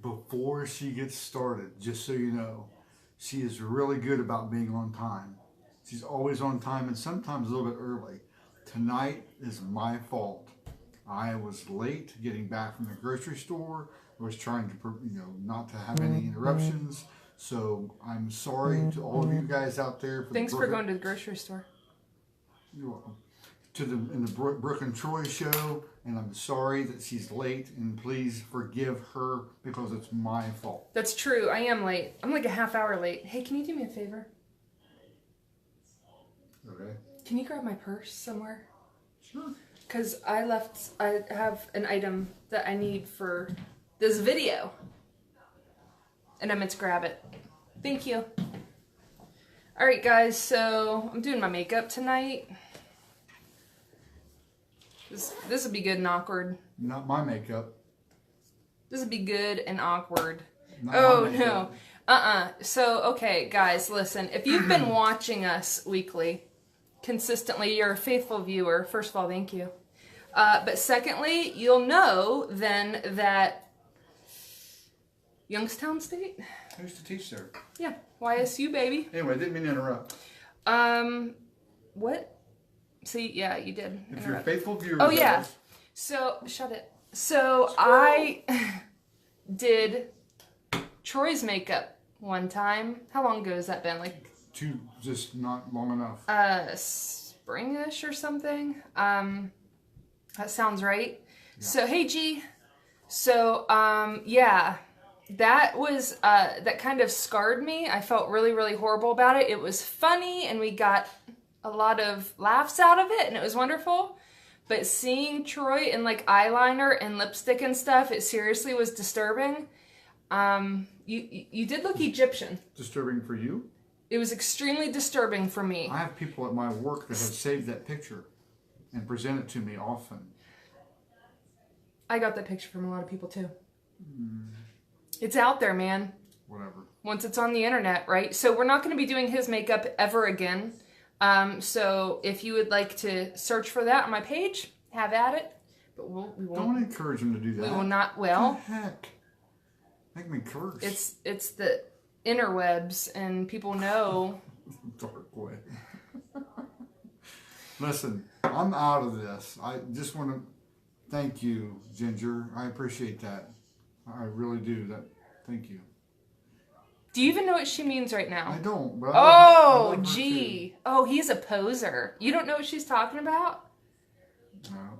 before she gets started, just so you know, she is really good about being on time. She's always on time and sometimes a little bit early. Tonight is my fault. I was late getting back from the grocery store. I was trying to, not to have any interruptions. So I'm sorry to all of you guys out there. Thanks for going to the grocery store. You're welcome. In the Brooke and Troy show, and I'm sorry that she's late, and please forgive her because it's my fault. That's true. I am late. I'm like a half hour late. Hey, can you do me a favor? Okay. Can you grab my purse somewhere? Sure. Because I have an item that I need for this video. And I meant to grab it. Thank you. Alright guys, so I'm doing my makeup tonight. This would be good and awkward. Not my makeup. This would be good and awkward. Not oh no. So, okay, guys, listen. If you've been watching us weekly, consistently, you're a faithful viewer. First of all, thank you. But secondly, you'll know then that Youngstown State? I used to teach there. Yeah, YSU, baby. Anyway, I didn't mean to interrupt. What? See, yeah, you did. If you're a faithful viewer. Oh, yeah. So, shut it. So, I did Troy's makeup one time. How long ago has that been? Like, just not long enough. Springish or something. That sounds right. Yeah. So, hey, G. So, yeah. That was, that kind of scarred me. I felt really, really horrible about it. It was funny, and we got a lot of laughs out of it, and it was wonderful. But seeing Troy in, like, eyeliner and lipstick and stuff, it seriously was disturbing. You did look Egyptian. Disturbing for you? It was extremely disturbing for me. I have people at my work that have saved that picture and present it to me often. I got that picture from a lot of people, too. It's out there, man. Whatever. Once it's on the internet, right? So we're not going to be doing his makeup ever again. So if you would like to search for that on my page, have at it. But we won't. Don't encourage him to do that. We will not. Well, what the heck? Make me curse. It's the interwebs, and people know. Dark web. Listen, I'm out of this. I just want to thank you, Ginger. I appreciate that. I really do. Thank you. Do you even know what she means right now? I don't. But oh, gee. Oh, he's a poser. You don't know what she's talking about?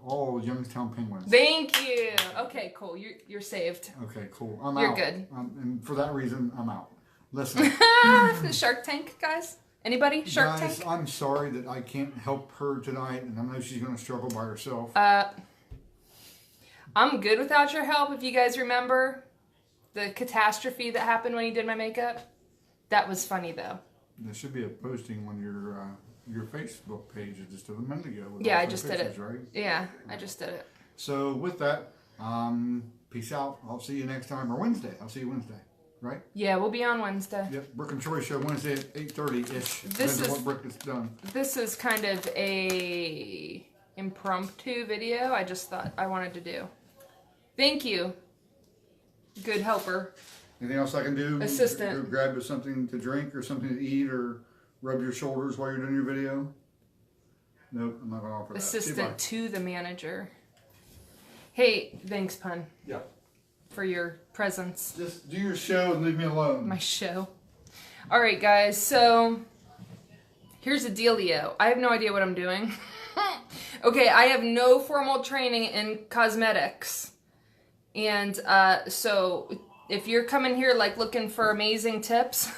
All Youngstown Penguins. Thank you. Okay, cool. You're saved. Okay, cool. I'm You're out. You're good. And for that reason, I'm out. Listen. Shark Tank, guys? Anybody? Shark Tank? Guys, I'm sorry that I can't help her tonight, and I know she's going to struggle by herself. I'm good without your help. If you guys remember the catastrophe that happened when you did my makeup, that was funny though. There should be a posting on your Facebook page just a minute ago. Yeah, I just did it. Right? Yeah, I just did it. So with that, peace out. I'll see you next time, or Wednesday. I'll see you Wednesday, right? Yeah, we'll be on Wednesday. Yep, Brooke and Troy show Wednesday at 8:30-ish. This is what Brooke has done. This is kind of a impromptu video. I just thought I wanted to do. Thank you. Good helper. Anything else I can do? Assistant. Go grab something to drink or something to eat or rub your shoulders while you're doing your video? Nope, I'm not going to offer that. Assistant to the manager. Hey, thanks, Pun. Yeah. For your presence. Just do your show and leave me alone. My show. All right, guys. So here's the dealio. I have no idea what I'm doing. Okay, I have no formal training in cosmetics. And so if you're coming here like looking for amazing tips,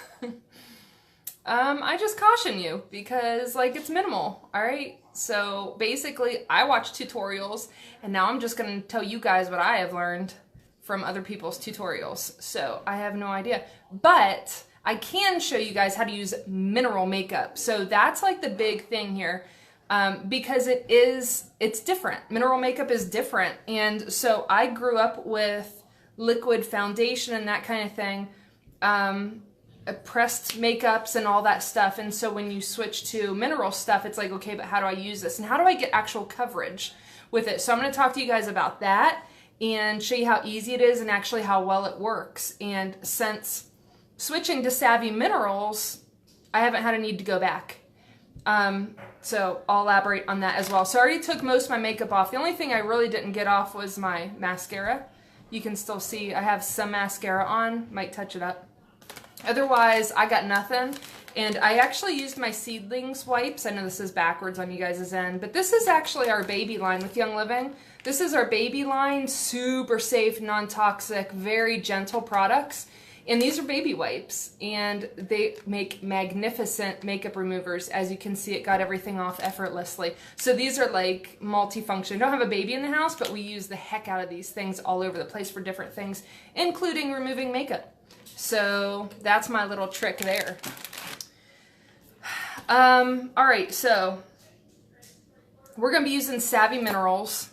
I just caution you because like it's minimal, all right? So basically I watch tutorials and now I'm just going to tell you guys what I have learned from other people's tutorials. So I have no idea, but I can show you guys how to use mineral makeup. So that's like the big thing here. Because it's different. Mineral makeup is different. And so I grew up with liquid foundation and that kind of thing, pressed makeups and all that stuff. And so when you switch to mineral stuff, it's like, okay, but how do I use this? And how do I get actual coverage with it? So I'm going to talk to you guys about that. and show you how easy it is and actually how well it works. And since switching to Savvy Minerals, I haven't had a need to go back. So I'll elaborate on that as well. So I already took most of my makeup off. The only thing I really didn't get off was my mascara. You can still see I have some mascara on, might touch it up. Otherwise, I got nothing. And I actually used my Seedlings wipes. I know this is backwards on you guys' end, but this is actually our baby line with Young Living. This is our baby line, super safe, non-toxic, very gentle products. And these are baby wipes, and they make magnificent makeup removers. As you can see, it got everything off effortlessly. So these are like multifunction. I don't have a baby in the house, but we use the heck out of these things all over the place for different things, including removing makeup. So that's my little trick there. All right, so we're going to be using Savvy Minerals,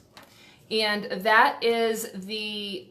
and that is the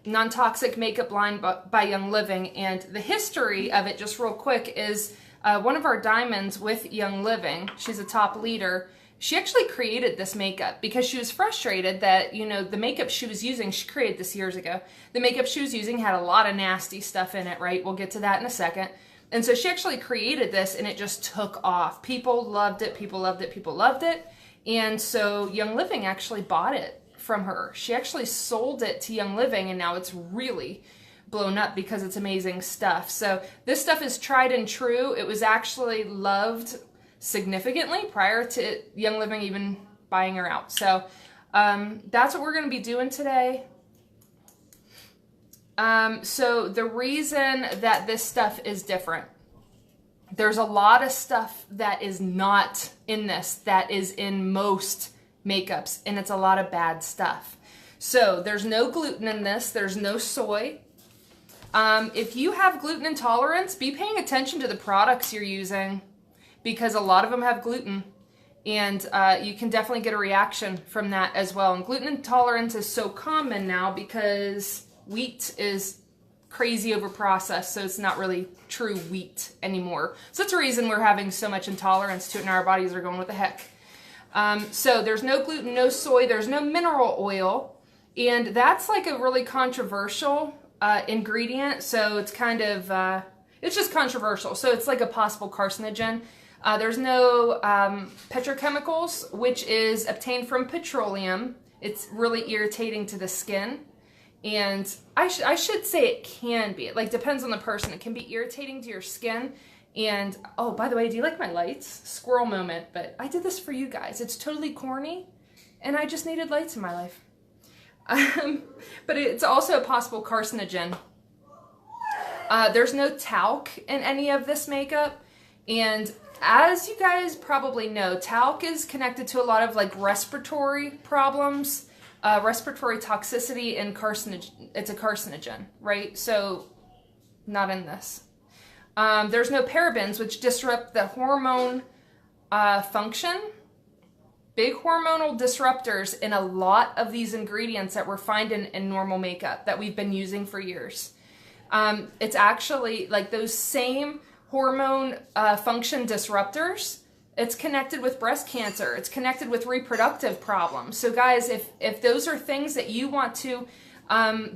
non-toxic makeup line by Young Living. And the history of it, just real quick, is one of our diamonds with Young Living, she's a top leader, she actually created this makeup because she was frustrated that, you know, the makeup she was using, she created this years ago, the makeup she was using had a lot of nasty stuff in it, right? We'll get to that in a second. And so she actually created this, and it just took off. People loved it, people loved it, people loved it. And so Young Living actually bought it from her. She actually sold it to Young Living, and now it's really blown up because it's amazing stuff. So this stuff is tried and true. It was actually loved significantly prior to Young Living even buying her out. So that's what we're going to be doing today. So the reason that this stuff is different, there's a lot of stuff that is not in this that is in most makeups, and it's a lot of bad stuff. So there's no gluten in this, there's no soy. If you have gluten intolerance, be paying attention to the products you're using, because a lot of them have gluten, and you can definitely get a reaction from that as well. And gluten intolerance is so common now because wheat is crazy over processed, so it's not really true wheat anymore. So that's the reason we're having so much intolerance to it, and our bodies are going, what the heck? So there's no gluten, no soy, there's no mineral oil, and that's like a really controversial ingredient. So it's kind of, it's just controversial. So it's like a possible carcinogen. There's no petrochemicals, which is obtained from petroleum. It's really irritating to the skin. And I should say it can be. It like depends on the person. It can be irritating to your skin. And, oh, by the way, do you like my lights? Squirrel moment, but I did this for you guys. It's totally corny, and I just needed lights in my life. But it's also a possible carcinogen. There's no talc in any of this makeup, and as you guys probably know, talc is connected to a lot of like respiratory problems, respiratory toxicity, and it's a carcinogen, right? So, not in this. There's no parabens, which disrupt the hormone function. Big hormonal disruptors in a lot of these ingredients that we're finding in normal makeup that we've been using for years. It's actually like those same hormone function disruptors. It's connected with breast cancer. It's connected with reproductive problems. So guys, if those are things that you want to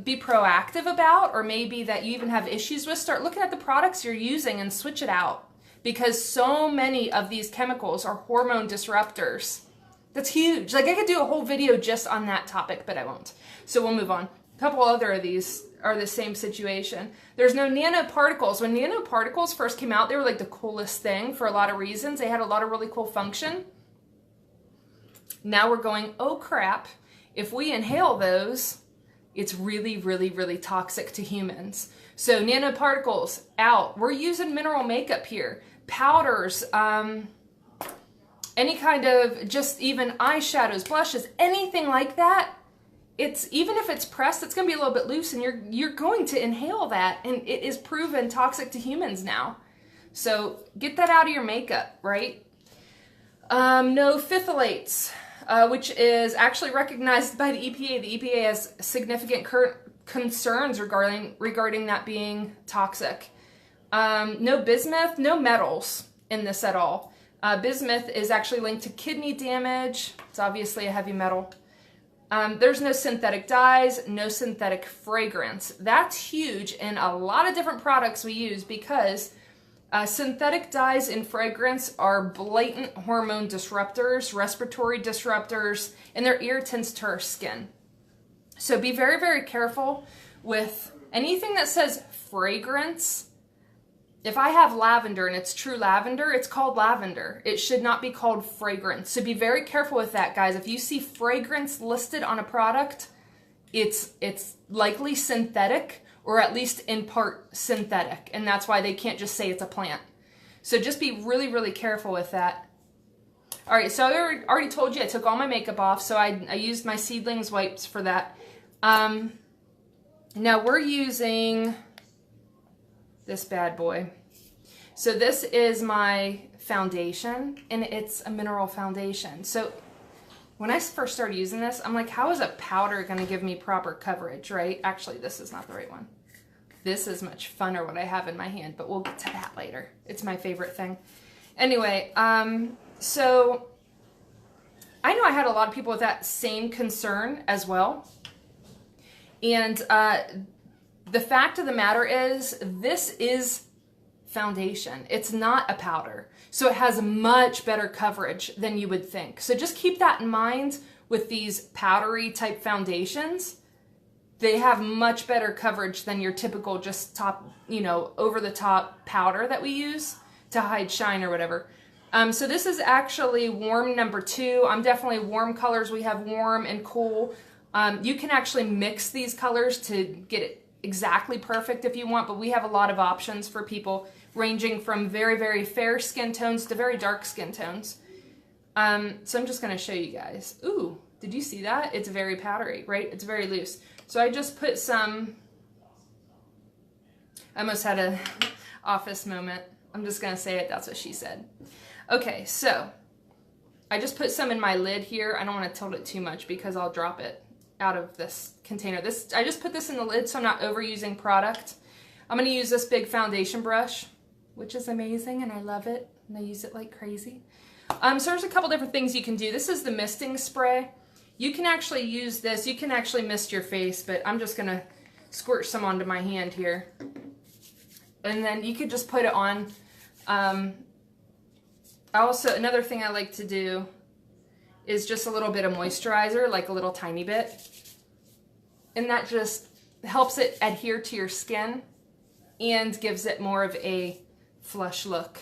be proactive about, or maybe that you even have issues with, start looking at the products you're using and switch it out, because so many of these chemicals are hormone disruptors. That's huge. Like I could do a whole video just on that topic, but I won't. So we'll move on. A couple other of these are the same situation. There's no nanoparticles. When nanoparticles first came out, they were like the coolest thing for a lot of reasons. They had a lot of really cool function. Now we're going, oh crap, if we inhale those, it's really, really, really toxic to humans. So nanoparticles out. We're using mineral makeup here. Powders, any kind of just even eyeshadows, blushes, anything like that. It's even if it's pressed, it's going to be a little bit loose, and you're going to inhale that, and it is proven toxic to humans now. So get that out of your makeup, right? No phthalates, which is actually recognized by the EPA. The EPA has significant concerns regarding that being toxic. No bismuth, no metals in this at all. Bismuth is actually linked to kidney damage. It's obviously a heavy metal. There's no synthetic dyes, no synthetic fragrance. That's huge in a lot of different products we use because synthetic dyes and fragrance are blatant hormone disruptors, respiratory disruptors, and they're irritants to our skin. So be very, very careful with anything that says fragrance. If I have lavender and it's true lavender, it's called lavender. It should not be called fragrance. So be very careful with that, guys. If you see fragrance listed on a product, it's likely synthetic, or at least in part synthetic. And that's why they can't just say it's a plant. So just be really, really careful with that. All right, so I already told you I took all my makeup off, so I used my Seedlings wipes for that. Now we're using this bad boy. So this is my foundation, and it's a mineral foundation. So when I first started using this, I'm like, how is a powder going to give me proper coverage, right? Actually, this is not the right one. This is much funner what I have in my hand, but we'll get to that later. It's my favorite thing. Anyway, so I know I had a lot of people with that same concern as well. And the fact of the matter is, this is foundation. It's not a powder. So it has much better coverage than you would think. So just keep that in mind with these powdery type foundations. They have much better coverage than your typical just top, over the top powder that we use to hide shine or whatever. So this is actually warm number 2. I'm definitely warm colors. We have warm and cool. You can actually mix these colors to get it exactly perfect if you want, but we have a lot of options for people ranging from very, very fair skin tones to very dark skin tones. So I'm just going to show you guys. Ooh, did you see that? It's very powdery, right? It's very loose. So I just put some, I almost had a office moment. I'm just going to say it. That's what she said. Okay, so I just put some in my lid here. I don't want to tilt it too much because I'll drop it out of this container. I just put this in the lid so I'm not overusing product. I'm going to use this big foundation brush, which is amazing, and I love it, and I use it like crazy. So there's a couple different things you can do. This is the misting spray. You can actually use this. You can actually mist your face, but I'm just going to squirt some onto my hand here. And then you could just put it on. Another thing I like to do is just a little bit of moisturizer, like a little tiny bit. And that just helps it adhere to your skin and gives it more of a flush look.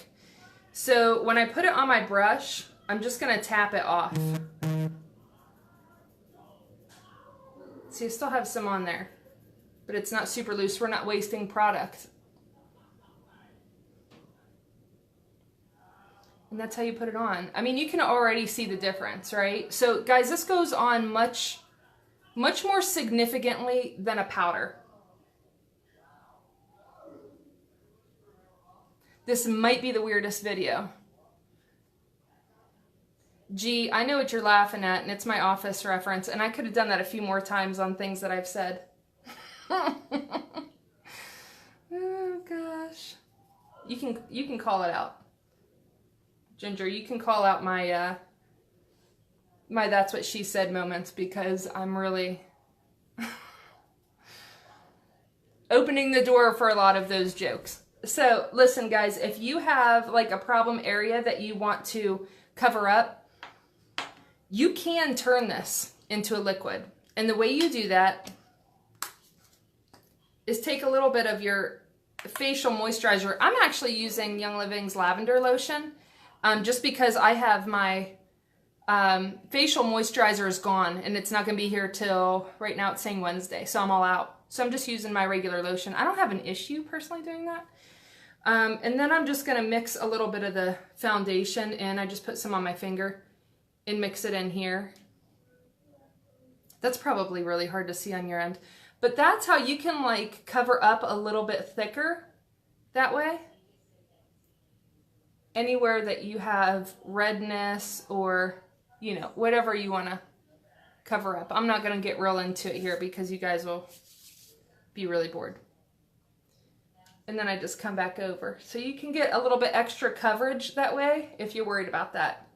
So when I put it on my brush, I'm just gonna tap it off. See, I still have some on there, but it's not super loose. We're not wasting product. And that's how you put it on. I mean, you can already see the difference, right? So guys, this goes on much more significantly than a powder. This might be the weirdest video. Gee, I know what you're laughing at, and it's my Office reference, and I could have done that a few more times on things that I've said. Oh gosh. You can call it out. Ginger, you can call out my my that's what she said moments, because I'm really opening the door for a lot of those jokes. So listen guys, if you have like a problem area that you want to cover up, you can turn this into a liquid. And the way you do that is take a little bit of your facial moisturizer. I'm actually using Young Living's lavender lotion, just because I have my facial moisturizer is gone, and it's not going to be here till, right now it's saying Wednesday, so I'm all out. So I'm just using my regular lotion. I don't have an issue personally doing that. And then I'm just going to mix a little bit of the foundation, and I just put some on my finger and mix it in here. That's probably really hard to see on your end, but that's how you can like cover up a little bit thicker that way. Anywhere that you have redness or, you know, whatever you want to cover up. I'm not going to get real into it here because you guys will be really bored. And then I just come back over. So you can get a little bit extra coverage that way if you're worried about that.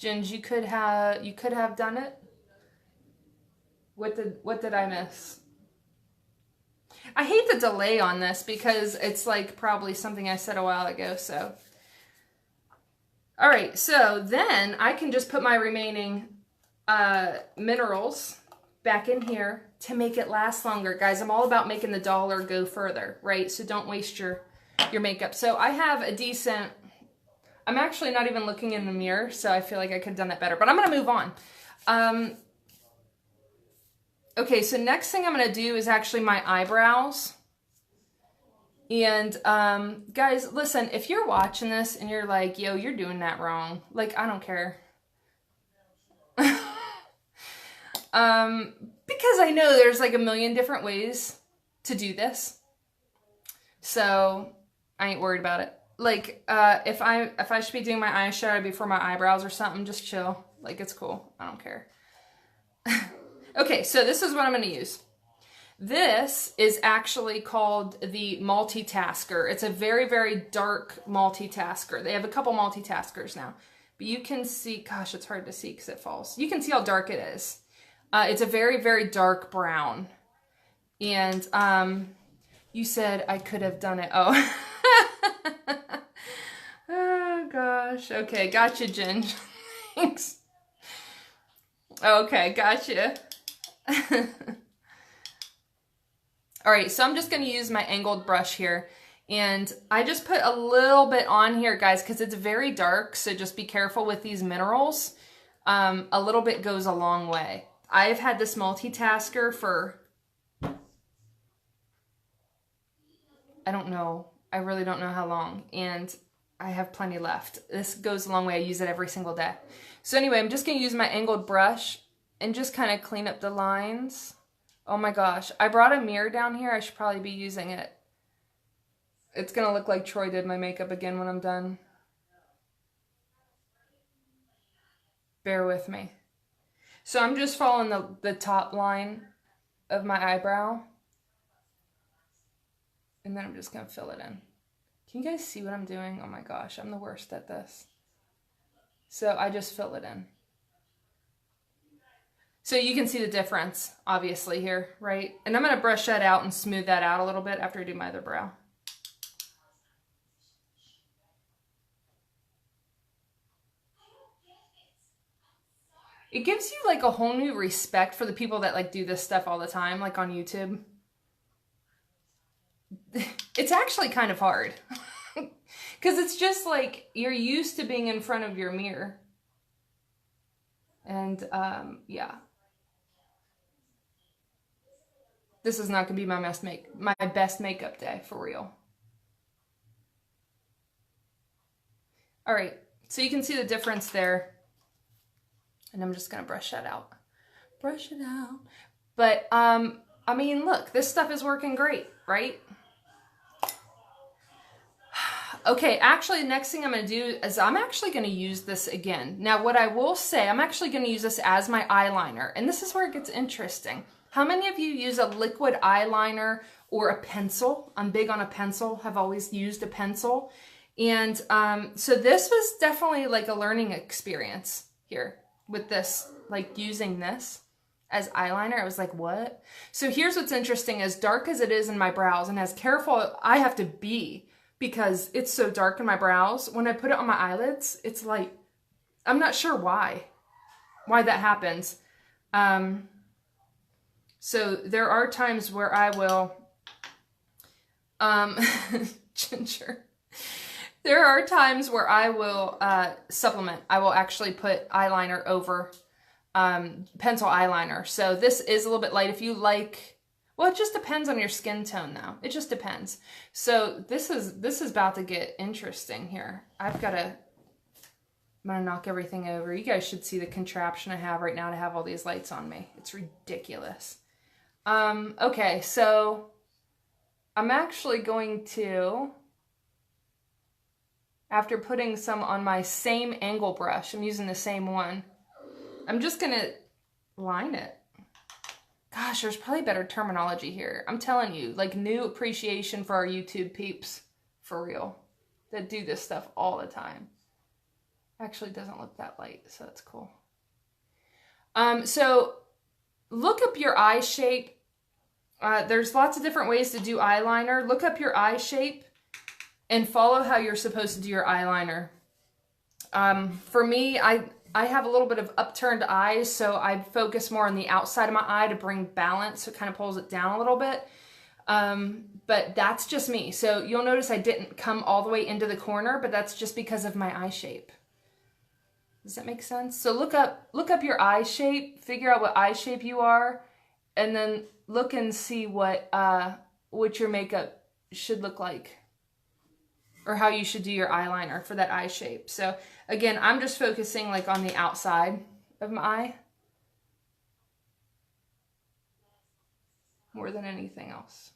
Ginge, you could have done it. What did I miss? I hate the delay on this because it's like probably something I said a while ago, so. All right, so then I can just put my remaining minerals back in here to make it last longer. Guys, I'm all about making the dollar go further, right? So don't waste your makeup. So I have a decent, I'm actually not even looking in the mirror, so I feel like I could have done that better, but I'm gonna move on. Okay, so next thing I'm gonna do is actually my eyebrows. And guys, listen, if you're watching this and you're like, yo, you're doing that wrong, like, I don't care. Because I know there's like a million different ways to do this. So I ain't worried about it. Like, if I should be doing my eyeshadow before my eyebrows or something, just chill. Like, it's cool. I don't care. Okay, so this is what I'm going to use. This is actually called the Multitasker. It's a very, very dark multitasker. They have a couple multitaskers now. But you can see, gosh, it's hard to see because it falls. You can see how dark it is. It's a very, very dark brown. And you said I could have done it. Oh. Oh, gosh. Okay, gotcha, Jen. Thanks. Okay, gotcha. All right, so I'm just going to use my angled brush here. And I just put a little bit on here, guys, because it's very dark. So just be careful with these minerals. A little bit goes a long way. I've had this multitasker for, I don't know. I really don't know how long. And I have plenty left. This goes a long way. I use it every single day. So anyway, I'm just going to use my angled brush and just kind of clean up the lines. Oh my gosh. I brought a mirror down here. I should probably be using it. It's going to look like Troy did my makeup again when I'm done. Bear with me. So I'm just following the top line of my eyebrow. And then I'm just going to fill it in. Can you guys see what I'm doing? Oh my gosh, I'm the worst at this. So I just fill it in. So you can see the difference, obviously, here, right? And I'm going to brush that out and smooth that out a little bit after I do my other brow. It gives you like a whole new respect for the people that like do this stuff all the time, like on YouTube. It's actually kind of hard. Because it's just like you're used to being in front of your mirror. And yeah. This is not going to be my best makeup day, for real. All right, so you can see the difference there. And I'm just going to brush that out. Brush it out. But, I mean, look, this stuff is working great, right? Okay, actually, the next thing I'm going to do is I'm actually going to use this again. Now, what I will say, I'm actually going to use this as my eyeliner. And this is where it gets interesting. How many of you use a liquid eyeliner or a pencil? I'm big on a pencil, have always used a pencil. And so this was definitely like a learning experience here with this, like using this as eyeliner. I was like, what? So here's what's interesting. As dark as it is in my brows and as careful I have to be because it's so dark in my brows, when I put it on my eyelids, it's like, I'm not sure why that happens. So there are times where I will, Ginger, there are times where I will supplement. I will actually put eyeliner over pencil eyeliner. So this is a little bit light. If you like, well, it just depends on your skin tone though. It just depends. So this is about to get interesting here. I'm gonna knock everything over. You guys should see the contraption I have right now to have all these lights on me. It's ridiculous. Okay, so I'm actually going to, after putting some on my same angle brush, I'm using the same one, I'm just gonna line it. Gosh, there's probably better terminology here. I'm telling you, like new appreciation for our YouTube peeps, for real, that do this stuff all the time. Actually, it doesn't look that light, so that's cool. So look up your eye shape. There's lots of different ways to do eyeliner. Look up your eye shape and follow how you're supposed to do your eyeliner. For me, I have a little bit of upturned eyes, so I focus more on the outside of my eye to bring balance, so it kind of pulls it down a little bit. But that's just me. So you'll notice I didn't come all the way into the corner, but that's just because of my eye shape. Does that make sense? So look up your eye shape, figure out what eye shape you are, and then look and see what your makeup should look like, or how you should do your eyeliner for that eye shape. So again, I'm just focusing like on the outside of my eye more than anything else.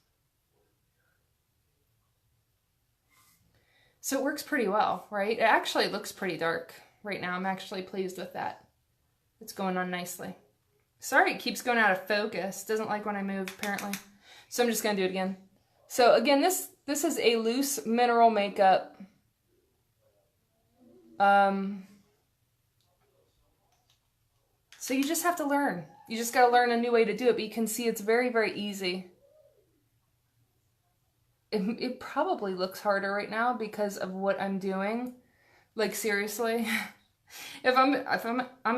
So it works pretty well, right? It actually looks pretty dark right now. I'm actually pleased with that. It's going on nicely. Sorry, it keeps going out of focus. Doesn't like when I move, apparently. So I'm just gonna do it again. So again, this is a loose mineral makeup. So you just have to learn. You just gotta learn a new way to do it, but you can see it's very, very easy. It probably looks harder right now because of what I'm doing. Like seriously, if I'm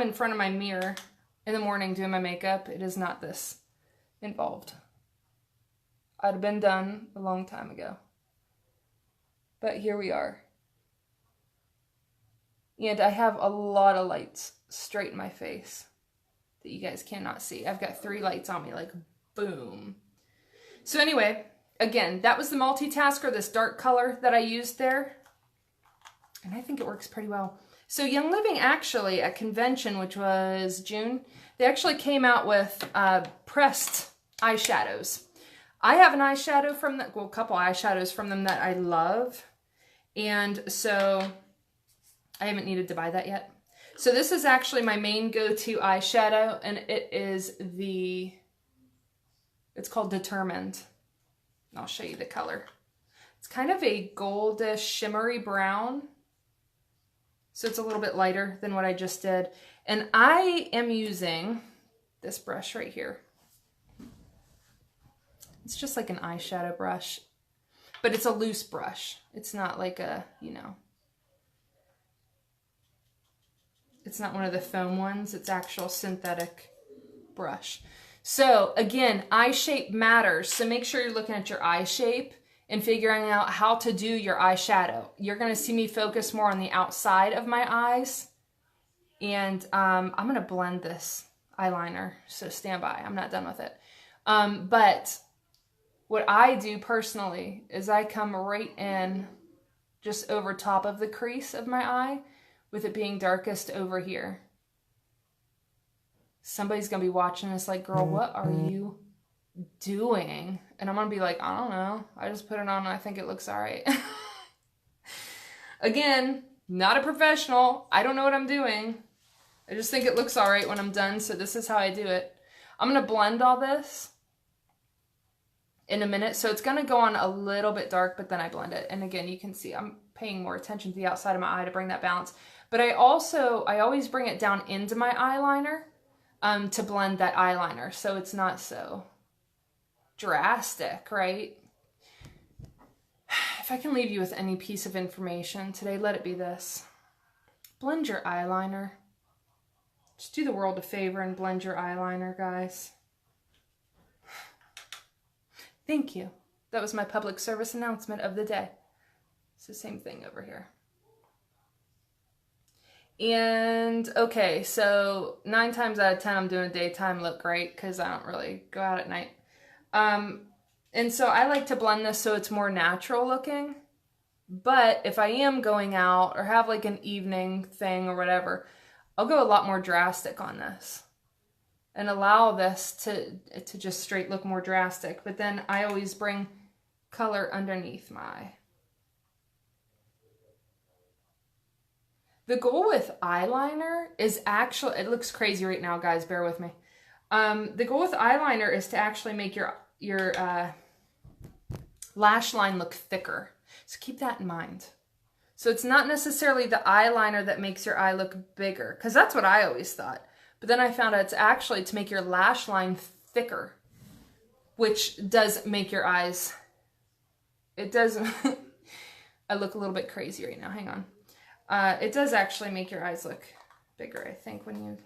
in front of my mirror in the morning doing my makeup, it is not this involved. I'd have been done a long time ago. But here we are. And I have a lot of lights straight in my face that you guys cannot see. I've got 3 lights on me, like boom. So anyway, again, that was the multitasker, this dark color that I used there. And I think it works pretty well. So Young Living actually, at convention, which was June, they actually came out with pressed eyeshadows. I have an eyeshadow from them, well, a couple eyeshadows from them that I love. And so I haven't needed to buy that yet. So this is actually my main go-to eyeshadow, and it's called Determined. I'll show you the color. It's kind of a goldish, shimmery brown. So it's a little bit lighter than what I just did. And I am using this brush right here. It's just like an eyeshadow brush, but it's a loose brush. It's not like a, it's not one of the foam ones. It's actual synthetic brush. So again, eye shape matters. So make sure you're looking at your eye shape and figuring out how to do your eyeshadow. You're gonna see me focus more on the outside of my eyes. And I'm gonna blend this eyeliner, so stand by, I'm not done with it. But what I do personally is I come right in just over top of the crease of my eye, with it being darkest over here. Somebody's gonna be watching this like, girl, what are you doing? And I'm gonna be like, I don't know, I just put it on and I think it looks all right. Again, not a professional. I don't know what I'm doing. I just think it looks all right when I'm done, so this is how I do it. I'm gonna blend all this in a minute, so it's gonna go on a little bit dark, but then I blend it. And again, you can see I'm paying more attention to the outside of my eye to bring that balance. But I always bring it down into my eyeliner to blend that eyeliner, so it's not so drastic, right? If I can leave you with any piece of information today, let it be this. Blend your eyeliner. Just do the world a favor and blend your eyeliner, guys. Thank you. That was my public service announcement of the day. It's the same thing over here. And okay, so 9 times out of 10 I'm doing a daytime look, right? Because I don't really go out at night. And so I like to blend this so it's more natural looking. But if I am going out or have like an evening thing or whatever, I'll go a lot more drastic on this and allow this to just straight look more drastic. But then I always bring color underneath my eye. The goal with eyeliner is actually, it looks crazy right now, guys, bear with me. The goal with eyeliner is to actually make your lash line look thicker. So keep that in mind. So it's not necessarily the eyeliner that makes your eye look bigger, because that's what I always thought. But then I found out it's actually to make your lash line thicker, which does make your eyes, it does, I look a little bit crazy right now, hang on. It does actually make your eyes look bigger, I think, when you,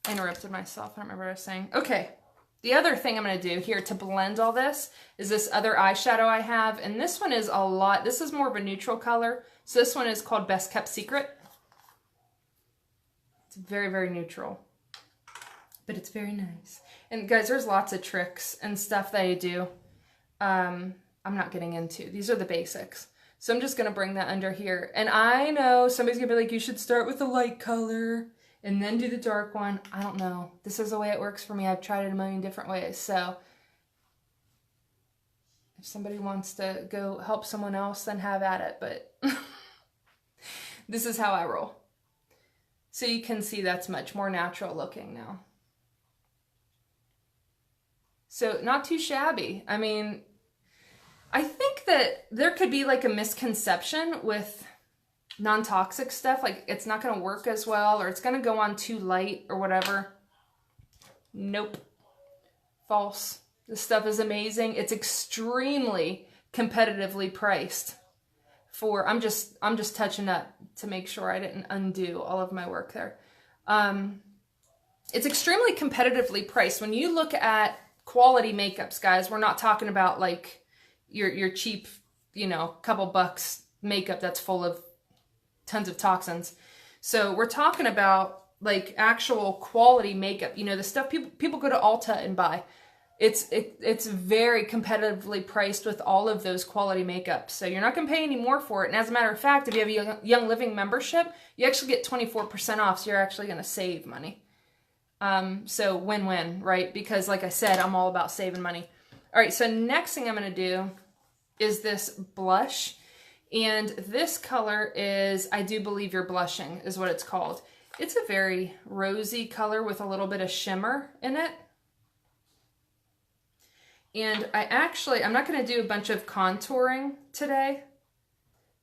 I interrupted myself, I don't remember what I was saying. Okay, the other thing I'm going to do here to blend all this is this other eyeshadow I have, and this one is a lot, this is more of a neutral color, so this one is called Best Kept Secret. It's very, very neutral, but it's very nice. And guys, there's lots of tricks and stuff that I do. I'm not getting into. These are the basics. So I'm just going to bring that under here. And I know somebody's going to be like, you should start with the light color and then do the dark one. I don't know. This is the way it works for me. I've tried it a million different ways. So if somebody wants to go help someone else, then have at it. But this is how I roll. So you can see that's much more natural looking now. So not too shabby. I mean, I think that there could be like a misconception with non-toxic stuff. Like it's not going to work as well, or it's going to go on too light or whatever. Nope. False. This stuff is amazing. It's extremely competitively priced for, I'm just touching up to make sure I didn't undo all of my work there. It's extremely competitively priced. When you look at quality makeups, guys, we're not talking about like your cheap, you know, couple bucks makeup that's full of tons of toxins. So we're talking about like actual quality makeup, you know, the stuff people go to Ulta and buy. It's very competitively priced with all of those quality makeups. So you're not going to pay any more for it. And as a matter of fact, if you have a Young Living membership, you actually get 24% off. So you're actually going to save money. So win-win, right? Because like I said, I'm all about saving money. All right, so next thing I'm going to do is this blush. And this color is, I Do Believe You're Blushing, is what it's called. It's a very rosy color with a little bit of shimmer in it. And I'm not going to do a bunch of contouring today.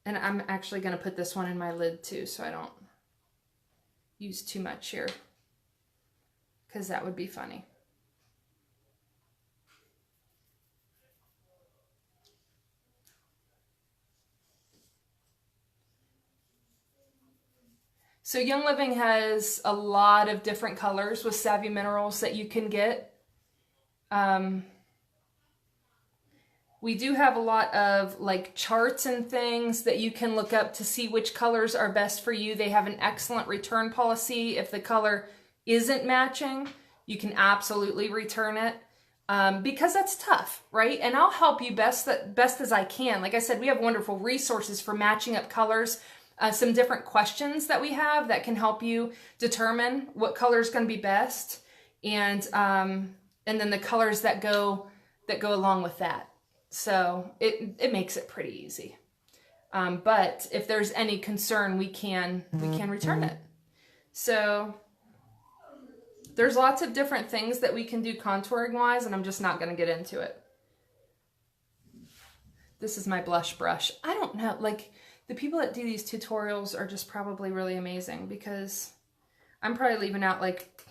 And I'm actually going to put this one in my lid too, so I don't use too much here, because that would be funny. So Young Living has a lot of different colors with Savvy Minerals that you can get. We do have a lot of like charts and things that you can look up to see which colors are best for you. They have an excellent return policy. If the color isn't matching, you can absolutely return it, because that's tough, right? And I'll help you best as I can. Like I said, we have wonderful resources for matching up colors, some different questions that we have that can help you determine what color is going to be best, and then the colors that go along with that. So it makes it pretty easy. But if there's any concern, we can return it. So there's lots of different things that we can do contouring wise, and I'm just not going to get into it. This is my blush brush. I don't know, like the people that do these tutorials are just probably really amazing, because I'm probably leaving out like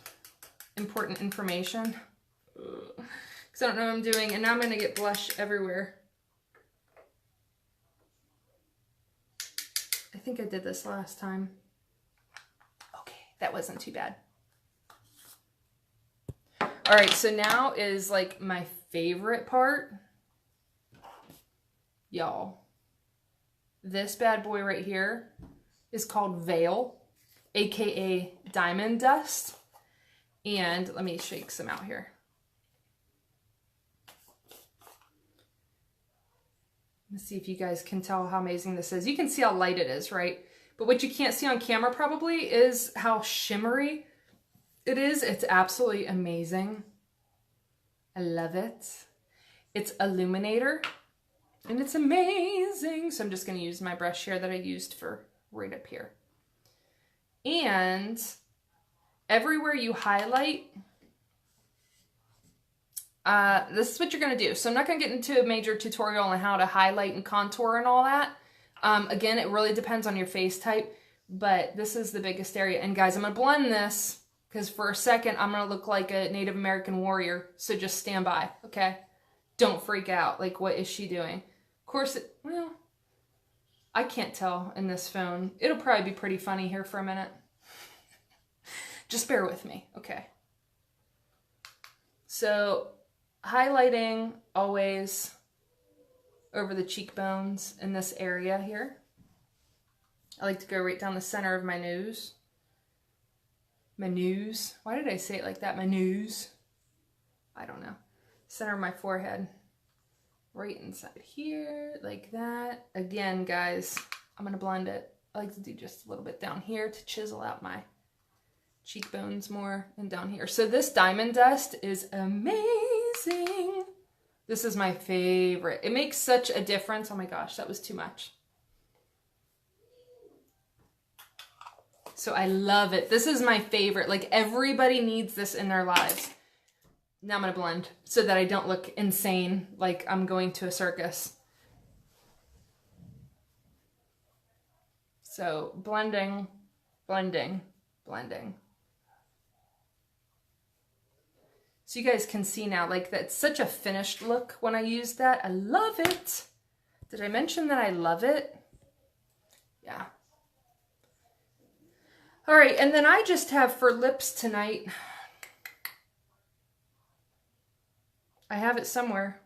important information. Because I don't know what I'm doing, and now I'm going to get blush everywhere. I think I did this last time. Okay, that wasn't too bad. All right, so now is like my favorite part. Y'all, this bad boy right here is called Veil, aka Diamond Dust. And let me shake some out here. Let's see if you guys can tell how amazing this is. You can see how light it is, right? But what you can't see on camera probably is how shimmery it is. It's absolutely amazing. I love it. It's Illuminator, and it's amazing. So I'm just going to use my brush here that I used for right up here. And everywhere you highlight, this is what you're going to do. So I'm not going to get into a major tutorial on how to highlight and contour and all that. Again, it really depends on your face type, but this is the biggest area. And guys, I'm going to blend this because for a second, I'm going to look like a Native American warrior. So just stand by, okay? Don't freak out. Like, what is she doing? Of course, well, I can't tell in this phone. It'll probably be pretty funny here for a minute. Just bear with me, okay? So, highlighting always over the cheekbones in this area here. I like to go right down the center of my nose. My nose. Why did I say it like that? My nose. I don't know. Center of my forehead. Right inside here, like that. Again, guys, I'm gonna blend it. I like to do just a little bit down here to chisel out my cheekbones more, and down here. So this diamond dust is amazing. This is my favorite. It makes such a difference. Oh my gosh, that was too much. So I love it. This is my favorite. Like, everybody needs this in their lives. Now I'm going to blend so that I don't look insane like I'm going to a circus. So blending, blending, blending. So you guys can see now, like, that's such a finished look when I use that. I love it. Did I mention that I love it? Yeah. All right, and then I just have for lips tonight, I have it somewhere.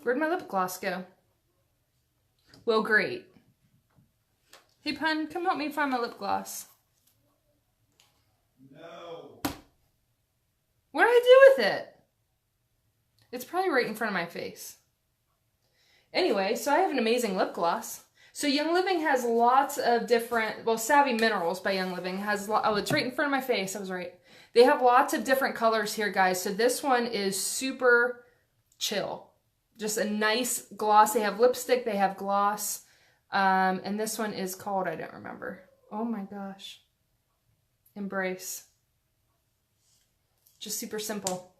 Where'd my lip gloss go? Well, great. Hey, Pun, come help me find my lip gloss. No. What did I do with it? It's probably right in front of my face. Anyway, so I have an amazing lip gloss. So Young Living has lots of different, well, Savvy Minerals by Young Living has, oh, it's right in front of my face. I was right. They have lots of different colors here, guys. So this one is super chill. Just a nice gloss. They have lipstick, they have gloss. And this one is called, I don't remember. Oh my gosh. Embrace. Just super simple.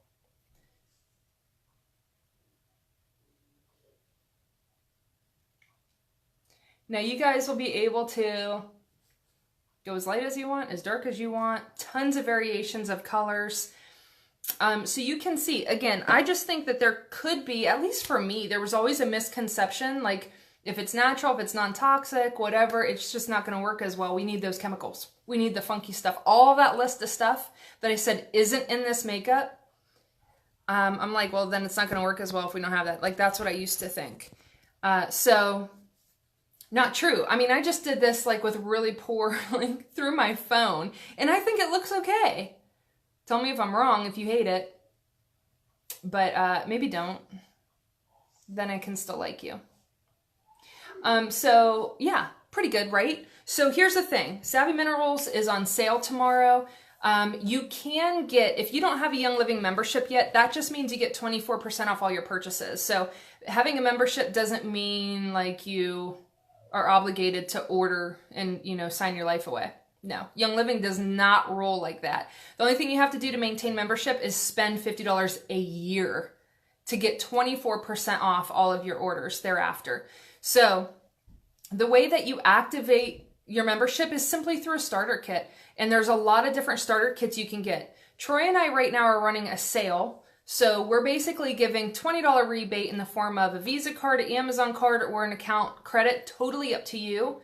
Now you guys will be able to go as light as you want, as dark as you want, tons of variations of colors. So you can see, again, I just think that there could be, at least for me, there was always a misconception, like if it's natural, if it's non-toxic, whatever, it's just not going to work as well. We need those chemicals. We need the funky stuff. All that list of stuff that I said isn't in this makeup, I'm like, well, then it's not going to work as well if we don't have that. Like, that's what I used to think. So... not true. I mean, I just did this like with really poor, like through my phone, and I think it looks okay. Tell me if I'm wrong, if you hate it, but maybe don't. Then I can still like you. So yeah, pretty good, right? So here's the thing. Savvy Minerals is on sale tomorrow. You can get, if you don't have a Young Living membership yet, that just means you get 24% off all your purchases. So having a membership doesn't mean like you are obligated to order and, you know, sign your life away. No, Young Living does not roll like that. The only thing you have to do to maintain membership is spend $50 a year to get 24% off all of your orders thereafter. So the way that you activate your membership is simply through a starter kit. And there's a lot of different starter kits you can get. Troy and I right now are running a sale. So we're basically giving $20 rebate in the form of a Visa card, an Amazon card, or an account credit, totally up to you,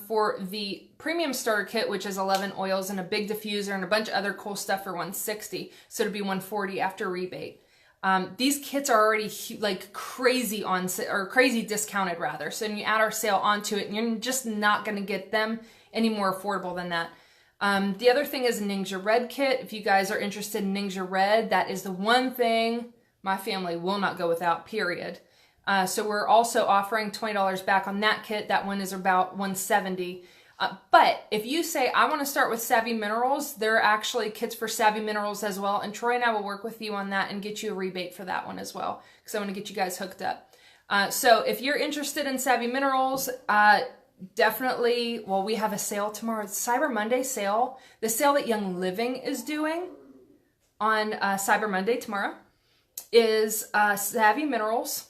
for the premium starter kit, which is 11 oils and a big diffuser and a bunch of other cool stuff for $160. So it'll be $140 after rebate. These kits are already like crazy on, or crazy discounted rather. So when you add our sale onto it, and you're just not going to get them any more affordable than that. The other thing is a Ningxia Red kit. If you guys are interested in Ningxia Red, that is the one thing my family will not go without, period. So we're also offering $20 back on that kit. That one is about $170. But if you say, I want to start with Savvy Minerals, there are actually kits for Savvy Minerals as well. And Troy and I will work with you on that and get you a rebate for that one as well, because I want to get you guys hooked up. So if you're interested in Savvy Minerals, definitely, well, we have a sale tomorrow. It's Cyber Monday sale. The sale that Young Living is doing on Cyber Monday tomorrow is Savvy Minerals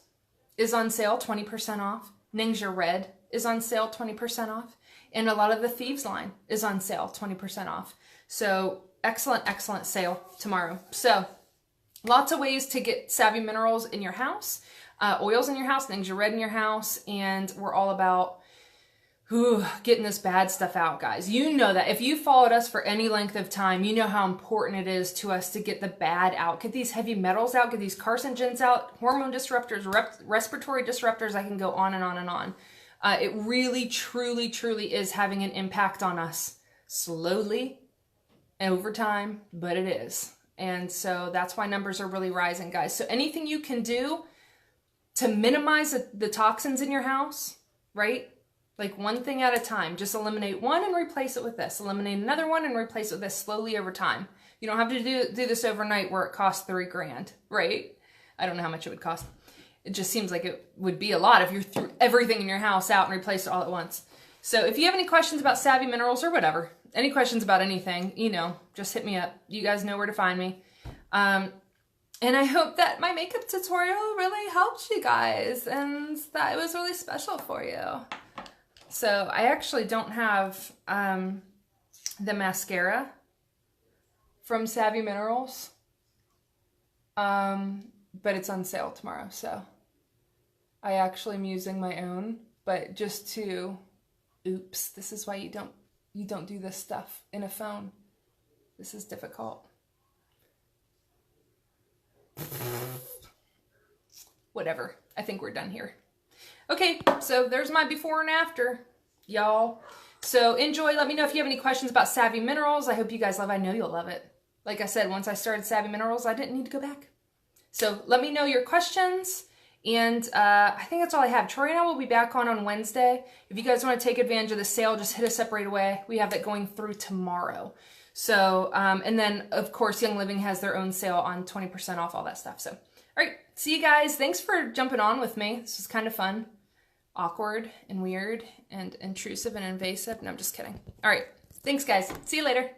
is on sale, 20% off. Ningxia Red is on sale 20% off. And a lot of the Thieves line is on sale 20% off. So excellent, excellent sale tomorrow. So lots of ways to get Savvy Minerals in your house, oils in your house, Ningxia Red in your house, and we're all about getting this bad stuff out, guys. You know that. If you followed us for any length of time, you know how important it is to us to get the bad out, get these heavy metals out, get these carcinogens out, hormone disruptors, respiratory disruptors. I can go on and on and on. It really, truly, truly is having an impact on us slowly over time, but it is. And so that's why numbers are really rising, guys. So anything you can do to minimize the toxins in your house, right? Like one thing at a time. Just eliminate one and replace it with this. Eliminate another one and replace it with this slowly over time. You don't have to do this overnight where it costs $3,000, right? I don't know how much it would cost. It just seems like it would be a lot if you threw everything in your house out and replaced it all at once. So if you have any questions about Savvy Minerals or whatever, any questions about anything, you know, just hit me up. You guys know where to find me. And I hope that my makeup tutorial really helped you guys and that it was really special for you. So I actually don't have the mascara from Savvy Minerals, but it's on sale tomorrow. So I actually am using my own, but just to, oops, this is why you don't do this stuff in a phone. This is difficult. Whatever. I think we're done here. Okay, so there's my before and after, y'all. So enjoy. Let me know if you have any questions about Savvy Minerals. I hope you guys love it. I know you'll love it. Like I said, once I started Savvy Minerals, I didn't need to go back. So let me know your questions. And I think that's all I have. Troy and I will be back on Wednesday. If you guys want to take advantage of the sale, just hit us up right away. We have it going through tomorrow. So, and then, of course, Young Living has their own sale on 20% off all that stuff. So, all right. See you guys. Thanks for jumping on with me. This was kind of fun. Awkward and weird and intrusive and invasive. No, I'm just kidding. All right. Thanks, guys. See you later.